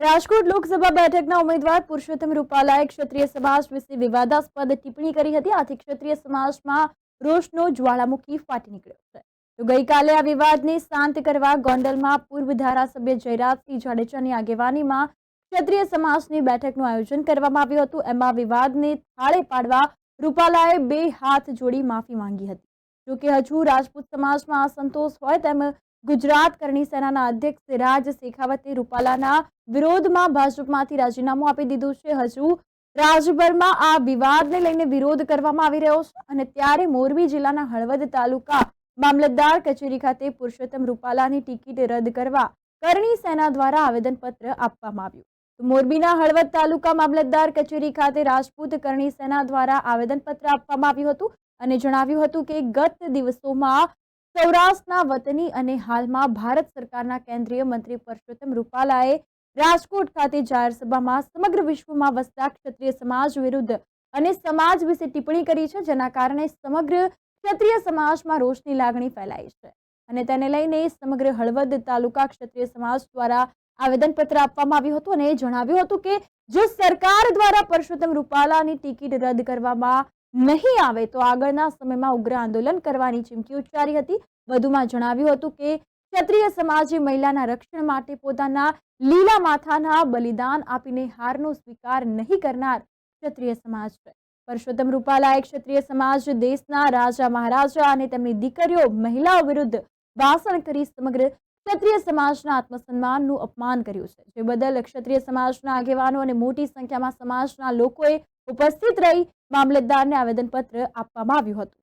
રાજકોટ લોકસભા બેઠકના ઉમેદવાર પુરુષોત્તમ રૂપાલાએ ક્ષત્રિય સમાજ વિશે વિવાદાસ્પદ ટિપ્પણી કરી હતી। આથી ક્ષત્રિય સમાજમાં રોષનો જ્વાળામુખી ફાટી નીકળ્યો છે। તો ગઈકાલે આ વિવાદને શાંત કરવા ગોંડલમાં પૂર્વ ધારાસભ્ય જયરાજસિંહ જાડેજાની આગેવાનીમાં ક્ષત્રિય સમાજની બેઠકનું આયોજન કરવામાં આવ્યું હતું। એમાં વિવાદને થાળે પાડવા રૂપાલાએ બે હાથ જોડી માફી માંગી હતી। જોકે હજુ રાજપૂત સમાજમાં અસંતોષ હોય તેમ ગુજરાત કરણી સેનાના અધ્યક્ષ રાજ શેખાવતે રૂપાલાના વિરોધમાં ભાજપમાંથી રાજીનામું આપી દીધું છે। હજુ રાજ્યભરમાં આ વિવાદને લઈને વિરોધ કરવામાં આવી રહ્યો છે અને ત્યારે મોરબી જિલ્લાના હળવદ તાલુકા મામલતદાર કચેરી ખાતે પુરુષોત્તમ રૂપાલાની ટિકિટ રદ કરવા કરણી સેના દ્વારા આવેદનપત્ર આપવામાં આવ્યું। તો મોરબીના હળવદ તાલુકા મામલતદાર કચેરી ખાતે રાજપૂત કરણી સેના દ્વારા આવેદનપત્ર આપવામાં આવ્યું હતું અને જણાવ્યું હતું કે ગત દિવસોમાં સૌરાષ્ટ્રના વતની અને હાલમાં ભારત સરકારના કેન્દ્રીય મંત્રી પુરુષોત્તમ રૂપાલાએ રાજકોટ ખાતે જાહેર સભામાં સમગ્ર વિશ્વમાં વસતા ક્ષત્રિય સમાજ વિરુદ્ધ અને સમાજ વિશે ટિપ્પણી કરી છે, જેના કારણે સમગ્ર ક્ષત્રિય સમાજમાં રોષની લાગણી ફેલાઈ છે અને તેને લઈને સમગ્ર હળવદ તાલુકા ક્ષત્રિય સમાજ દ્વારા આવેદનપત્ર આપવામાં આવ્યું હતું અને જણાવ્યું હતું કે જો સરકાર દ્વારા પુરુષોત્તમ રૂપાલાની ટિકિટ રદ કરવામાં નહીં આવે તો આગળના સમયમાં ઉગ્ર આંદોલન કરવાની ચીમકી ઉચ્ચારી હતી। વધુમાં જણાવ્યું હતું કે ક્ષત્રિય સમાજે મહિલાના રક્ષણ માટે પોતાના લીલા માથાના બલિદાન આપીને હારનો સ્વીકાર નહીં કરનાર ક્ષત્રિય સમાજ છે। પુરુષોત્તમ રૂપાલાએ ક્ષત્રિય સમાજ દેશના રાજા મહારાજા અને તેમની દીકરીઓ મહિલાઓ વિરુદ્ધ ભાષણ કરી સમગ્ર ક્ષત્રિય સમાજના આત્મસન્માનનું અપમાન કર્યું છે, જે બદલ ક્ષત્રિય સમાજના આગેવાનો અને મોટી સંખ્યામાં સમાજના લોકોએ ઉપસ્થિત રહી મામલતદારને આવેદનપત્ર આપવામાં આવ્યું હતું।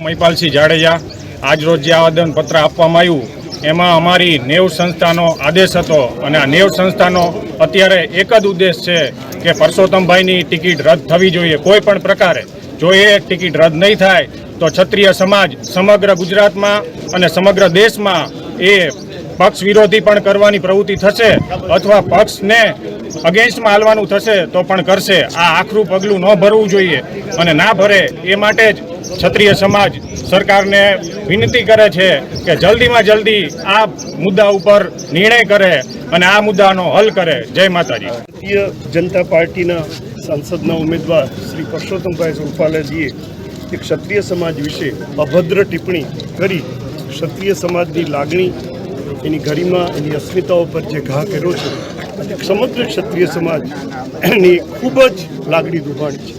મહિપાલસિંહ જાડેજા આજ રોજ જે આવેદનપત્ર આપવામાં આવ્યું એમાં અમારી નેવ સંસ્થાનો આદેશ હતો અને આ નેવ સંસ્થાનો અત્યારે એક જ ઉદ્દેશ છે કે પુરુષોત્તમભાઈની ટિકિટ રદ થવી જોઈએ કોઈ પણ પ્રકારે। જો એ ટિકિટ રદ નહીં થાય તો ક્ષત્રિય સમાજ સમગ્ર ગુજરાતમાં અને સમગ્ર દેશમાં એ પક્ષ વિરોધી પણ કરવાની પ્રવૃત્તિ થશે અથવા પક્ષને અગેન્સ્ટમાં હાલવાનું થશે તો પણ કરશે। આ આખરું પગલું ન ભરવું જોઈએ અને ના ભરે એ માટે જ ક્ષત્રિય સમાજ સરકારને વિનંતી કરે છે કે જલ્દીમાં જલ્દી આ મુદ્દા ઉપર નિર્ણય કરે અને આ મુદ્દાનો હલ કરે। જય માતાજી। ભારતીય જનતા પાર્ટીના સાંસદના ઉમેદવાર શ્રી પુરુષોત્તમભાઈ રૂપાલાજીએ એક ક્ષત્રિય સમાજ વિશે અભદ્ર ટિપ્પણી કરી ક્ષત્રિય સમાજની લાગણી, એની ગરિમા, એની અસ્મિતાઓ પર જે ઘા કર્યો છે અને સમગ્ર ક્ષત્રિય સમાજની ખૂબ જ લાગણી દુભાણી છે।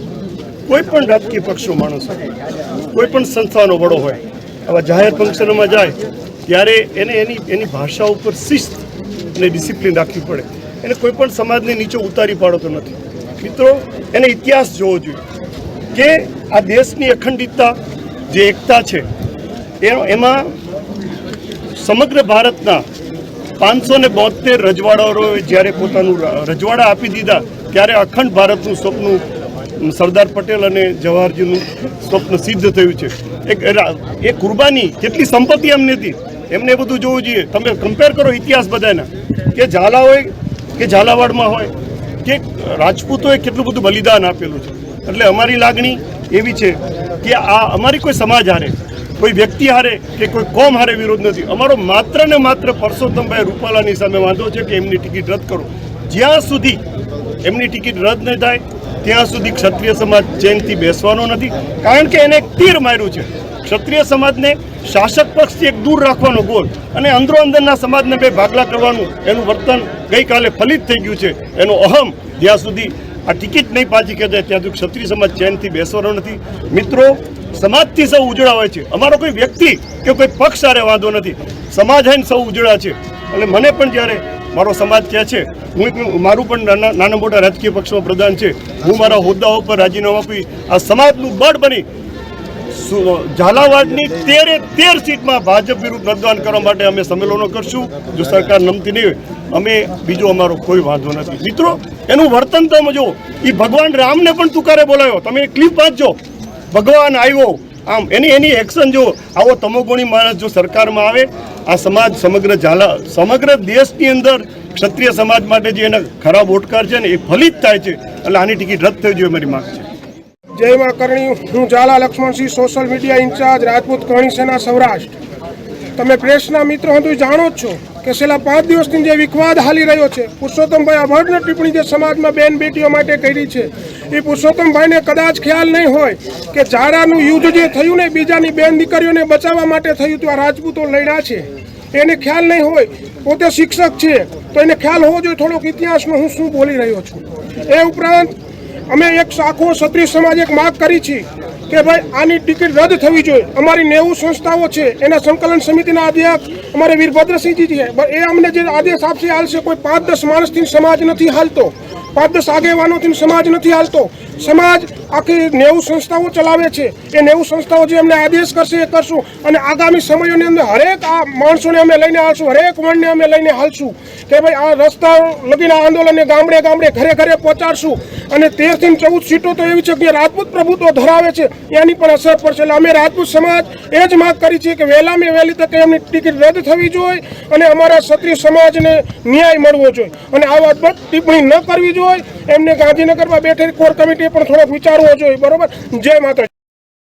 કોઈ પણ રાજકીય પક્ષનો માણસ હોય, કોઈ પણ સંસ્થાનો વડો હોય, આવા જાહેર ફંક્શનોમાં જાય ત્યારે એને એની ભાષા ઉપર શિસ્ત અને ડિસિપ્લિન રાખવી પડે। એને કોઈ પણ સમાજને નીચે ઉતારી પાડતો નથી। મિત્રો, એને ઇતિહાસ જોવો જોઈએ કે આ દેશની અખંડિતતા જે એકતા છે એમાં સમગ્ર ભારતના 572 રજવાડાઓએ જ્યારે પોતાનું રજવાડા આપી દીધા ત્યારે અખંડ ભારતનું સ્વપ્ન સરદાર પટેલ અને જવાહરજીનું સ્વપ્ન સિદ્ધ થયું છે। એ કુરબાની કેટલી સંપત્તિ એમની હતી, એમને બધું જોવું જોઈએ। તમે કમ્પેર કરો ઇતિહાસ બધાના કે ઝાલા હોય કે ઝાલાવાડમાં હોય કે રાજપૂતોએ કેટલું બધું બલિદાન આપેલું છે। એટલે અમારી લાગણી એવી છે કે આ અમારી કોઈ સમાજ હારે, કોઈ વ્યક્તિ હારે કે કોઈ કોમ હારે વિરોધ નથી। અમારો માત્ર ને માત્ર પુરુષોત્તમભાઈ રૂપાલાની સામે વાંધો છે કે એમની ટિકિટ રદ કરો। જ્યાં સુધી એમની ટિકિટ રદ નહીં થાય ત્યાં સુધી ક્ષત્રિય સમાજ ચેનથી બેસવાનો નથી, કારણ કે એને એક તીર માર્યું છે। ક્ષત્રિય સમાજને શાસક પક્ષથી એક દૂર રાખવાનો ગોલ અને અંદરો અંદરના સમાજને બે ભાગલા કરવાનું એનું વર્તન ગઈકાલે ફલિત થઈ ગયું છે। એનો અહમ જ્યાં સુધી આ ટિકિટ નહીં પાછી ખેંચાય ત્યાં સુધી ક્ષત્રિય સમાજ ચેનથી બેસવાનો નથી। મિત્રો, સમાજથી સૌ ઉજળા હોય છે, અમારો કોઈ વ્યક્તિ કે કોઈ પક્ષ સારે વાંધો નથી, સમાજ હૈને સૌ ઉજળા છે। એટલે મને પણ જ્યારે મારો સમાજ કહે છે, મારું પણ નાના મોટા રાજકીય પક્ષમાં પ્રધાન છે, હું મારા હોદ્દાઓ પર રાજીનામું આપી આ સમાજનું બળ બની ઝાલાવાડની 13 સીટમાં ભાજપ વિરુદ્ધ મતદાન કરવા માટે અમે સંમેલનો કરશું। જો સરકાર નમતી નહીં હોય અમે બીજો અમારો કોઈ વાંધો નથી. મિત્રો, એનું વર્તન તમે જો, એ ભગવાન રામને પણ તુકારે બોલાવ્યો. તમે ક્લિપ વાંચજો, ભગવાન આવ્યો આમ, એની એક્શન જો. આવો તમોગુણી માણસ જો સરકારમાં આવે, આ સમાજ સમગ્ર દેશની અંદર ક્ષત્રિય સમાજ માટે જે એના ખરાબ ઓટકાર છે ને એ ફલિત થાય છે. એટલે આની ટિકિટ રદ થઈ જોઈએ, મારી માંગ છે. જય માં કરણી. હું Zala Laxmansinh, social media incharge, Rajput Karni Sena Saurashtra. તમે પ્રેસના મિત્રો હતું જાણો જ છો કે છેલ્લા 5 દિવસની જે વિવાદ હાલી રહ્યો છે, પુરુષોત્તમભાઈ અભદ્ર ટિપ્પણી જે સમાજમાં બેન બેટીઓ માટે કરી છે, એ પુરુષોત્તમભાઈને કદાચ ખ્યાલ નહીં હોય કે ઝાડાનું યુદ્ધ જે થયું ને બીજાની બેન દીકરીઓને બચાવવા માટે થયું હતું, આ રાજપૂતો લડ્યા છે, એને ખ્યાલ નહીં હોય. પોતે શિક્ષક છે તો એને ખ્યાલ હોવો જોઈએ થોડોક ઇતિહાસનો હું શું બોલી રહ્યો છું. એ ઉપરાંત અમે એક આખો ક્ષત્રિય સમાજ એક માગ કરી છે કે ભાઈ આની ટિકિટ રદ થવી જોઈએ. અમારી 90 સંસ્થાઓ છે, એના સંકલન સમિતિના અધ્યક્ષ અમારે વીરભદ્રસિંહજી છે, એ અમને જે આદેશ આપશે હાલશે. કોઈ 5-10 માણસથી સમાજ નથી હાલતો, 5-10 આગેવાનોથી સમાજ નથી હાલતો. સમાજ આખી 90 સંસ્થાઓ ચલાવે છે. એ 90 સંસ્થાઓ જે અમને આદેશ કરશે એ કરશું. અને આગામી સમયોની અંદર હરેક આ માણસોને અમે લઈને હાલશું, હરેક વર્ણને અમે લઈને હાલશું કે ભાઈ આ રસ્તા લગીના આંદોલનને ગામડે ગામડે ઘરે ઘરે પહોંચાડશું. અને 13 થી 14 સીટો તો એવી છે કે રાજપૂત પ્રભુત્વ ધરાવે છે, એની પણ અસર પડશે. એટલે અમે રાજપૂત સમાજ એ જ માગ કરી છે કે વહેલામાં વહેલી તકે એમની ટિકિટ રદ થવી જોઈએ અને અમારા ક્ષત્રિય સમાજને ન્યાય મળવો જોઈએ. અને આ વાત પર ટિપ્પણી ન કરવી જોઈએ. એમને ગાંધીનગરમાં બેઠેલી કોર કમિટીએ પણ થોડોક વિચારવો જોઈએ. બરોબર. જય માતા.